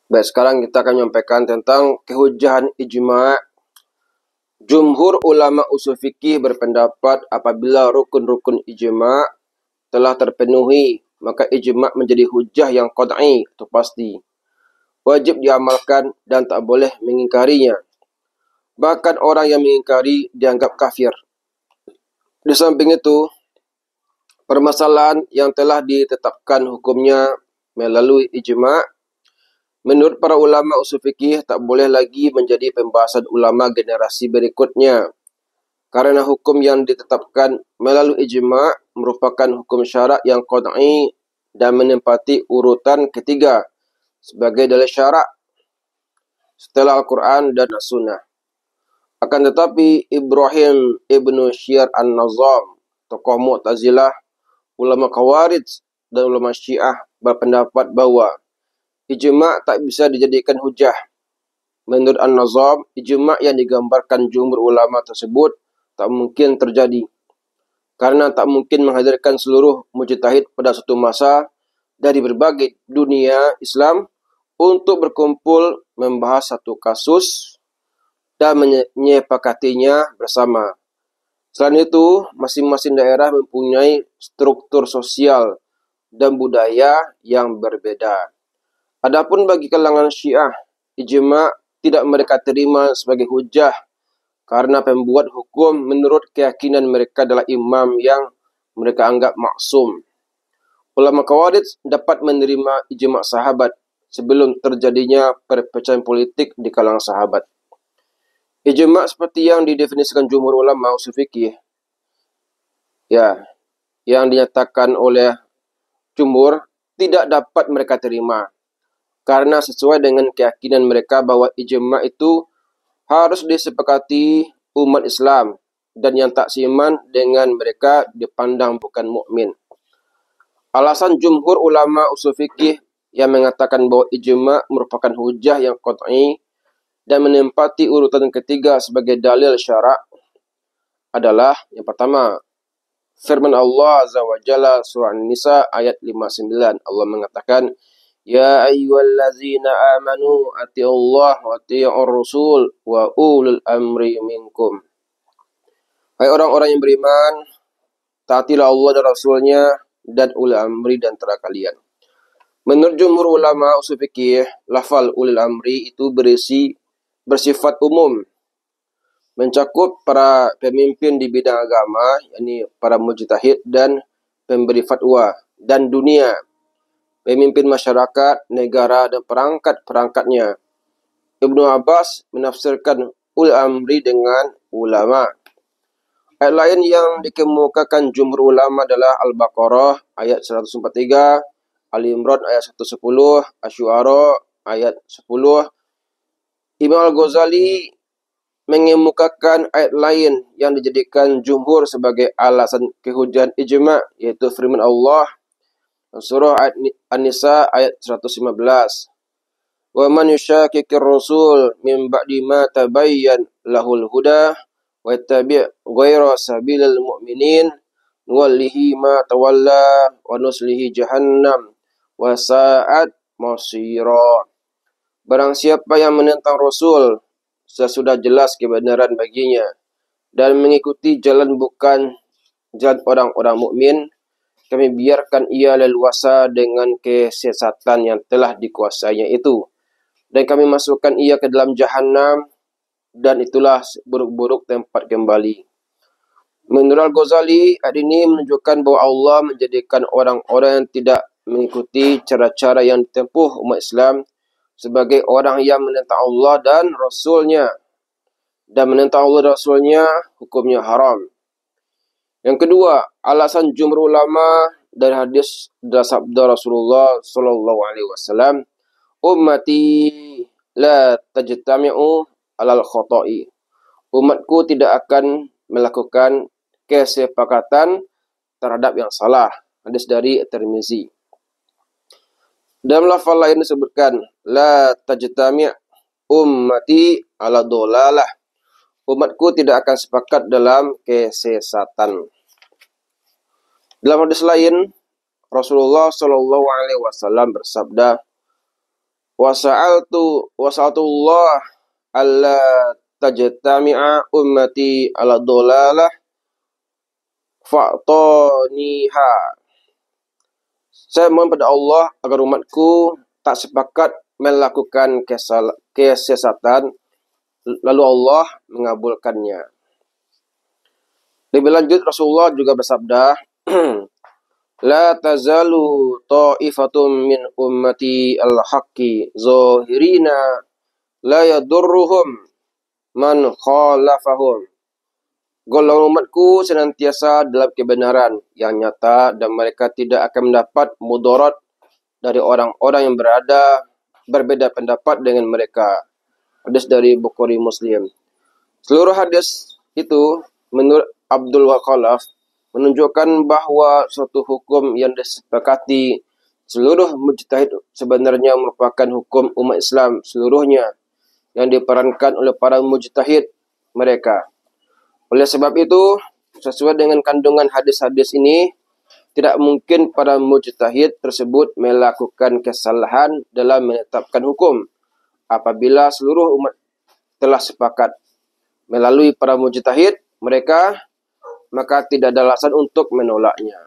Baik, sekarang kita akan menyampaikan tentang kehujahan ijma'. Jumhur ulama usul fikih berpendapat apabila rukun-rukun ijma' telah terpenuhi, maka ijma' menjadi hujah yang qat'i atau pasti. Wajib diamalkan dan tak boleh mengingkarinya. Bahkan orang yang mengingkari dianggap kafir. Di samping itu, permasalahan yang telah ditetapkan hukumnya melalui ijma', menurut para ulama usul fikih tak boleh lagi menjadi pembahasan ulama generasi berikutnya. Karena hukum yang ditetapkan melalui ijma' merupakan hukum syarak yang qat'i dan menempati urutan ketiga sebagai dalil syarak setelah Al-Quran dan As-Sunnah. Akan tetapi Ibrahim ibnu Syir an-Nazam, tokoh Mu'tazilah, ulama Khawarij dan ulama Syiah berpendapat bahwa ijma' tak bisa dijadikan hujah. Menurut An-Nazam, ijma' yang digambarkan jumhur ulama tersebut tak mungkin terjadi. Karena tak mungkin menghadirkan seluruh mujtahid pada suatu masa dari berbagai dunia Islam untuk berkumpul membahas satu kasus dan menyepakatinya bersama. Selain itu, masing-masing daerah mempunyai struktur sosial dan budaya yang berbeda. Adapun bagi kalangan Syiah, ijma' tidak mereka terima sebagai hujah karena pembuat hukum menurut keyakinan mereka adalah imam yang mereka anggap maksum. Ulama Khawarij dapat menerima ijma' sahabat sebelum terjadinya perpecahan politik di kalangan sahabat. Ijma' seperti yang didefinisikan jumhur ulama usul fikih, yang dinyatakan oleh jumhur, tidak dapat mereka terima karena sesuai dengan keyakinan mereka bahwa ijma' itu harus disepakati umat Islam dan yang tak seiman dengan mereka dipandang bukan mukmin. Alasan jumhur ulama usul fikih yang mengatakan bahwa ijma' merupakan hujah yang qat'i dan menempati urutan ketiga sebagai dalil syarak adalah yang pertama, firman Allah Azza wa Jalla surah An-Nisa ayat 59. Allah mengatakan, Ya ayyuhallazina amanu ati'ullah wa ati'ur rasul wa ulul amri minkum. Hai orang-orang yang beriman, taatilah Allah dan Rasulnya dan ulul amri dan antara kalian. Menurut jumhur ulama usul fikih, lafal ulul amri itu bersifat umum, mencakup para pemimpin di bidang agama, yakni para mujtahid dan pemberi fatwa, dan dunia, pemimpin masyarakat, negara dan perangkat-perangkatnya. Ibnu Abbas menafsirkan ul amri dengan ulama. Ayat lain yang dikemukakan jumhur ulama adalah Al-Baqarah ayat 143, Ali Imran ayat 110, Asy-Syu'ara ayat 10. Imam Al-Ghazali mengemukakan ayat lain yang dijadikan jumhur sebagai alasan kehujahan ijma', yaitu firman Allah surah An-Nisa ayat 115. Wa man yushaqiqir rasul min ba'di ma tabayyan lahul huda wa yattabi' ghayra sabilil mu'minin nuwallihi ma tawalla wa nuslihi jahannam wa sa'at masira. Barang siapa yang menentang Rasul sesudah jelas kebenaran baginya dan mengikuti jalan bukan jalan orang-orang mukmin, kami biarkan ia leluasa dengan kesesatan yang telah dikuasainya itu, dan kami masukkan ia ke dalam jahanam, dan itulah buruk-buruk tempat kembali. Menurut Al-Ghazali, ayat ini menunjukkan bahwa Allah menjadikan orang-orang yang tidak mengikuti cara-cara yang ditempuh umat Islam sebagai orang yang menentang Allah dan Rasulnya, dan menentang Allah dan Rasulnya hukumnya haram. Yang kedua, alasan jumhur ulama dari hadis dari sabda Rasulullah sallallahu alaihi wasallam, ummati la tajtami'u alal khata'i. Umatku tidak akan melakukan kesepakatan terhadap yang salah. Hadis dari Tirmizi. Dalam lafal lain disebutkan, la tajtami' ummati ala dolalah. Umatku tidak akan sepakat dalam kesesatan. Dalam hadis lain, Rasulullah sallallahu alaihi wasallam bersabda, Wasa'altu Allah alla tajtami'a ummati ala dolalah fa'taniha. Saya mohon pada Allah agar umatku tak sepakat melakukan kesesatan, lalu Allah mengabulkannya. Lebih lanjut Rasulullah juga bersabda, La tazalu ta'ifatum min ummati al-haqqi zahirina la yadurruhum man khalafahum. Golongan umatku senantiasa dalam kebenaran yang nyata dan mereka tidak akan mendapat mudarat dari orang-orang yang berbeda pendapat dengan mereka. Hadis dari Bukhari Muslim. Seluruh hadis itu menurut Abdul Waqalaf menunjukkan bahwa suatu hukum yang disepakati seluruh mujtahid sebenarnya merupakan hukum umat Islam seluruhnya yang diperankan oleh para mujtahid mereka. Oleh sebab itu, sesuai dengan kandungan hadis-hadis ini, tidak mungkin para mujtahid tersebut melakukan kesalahan dalam menetapkan hukum apabila seluruh umat telah sepakat melalui para mujtahid mereka, maka tidak ada alasan untuk menolaknya.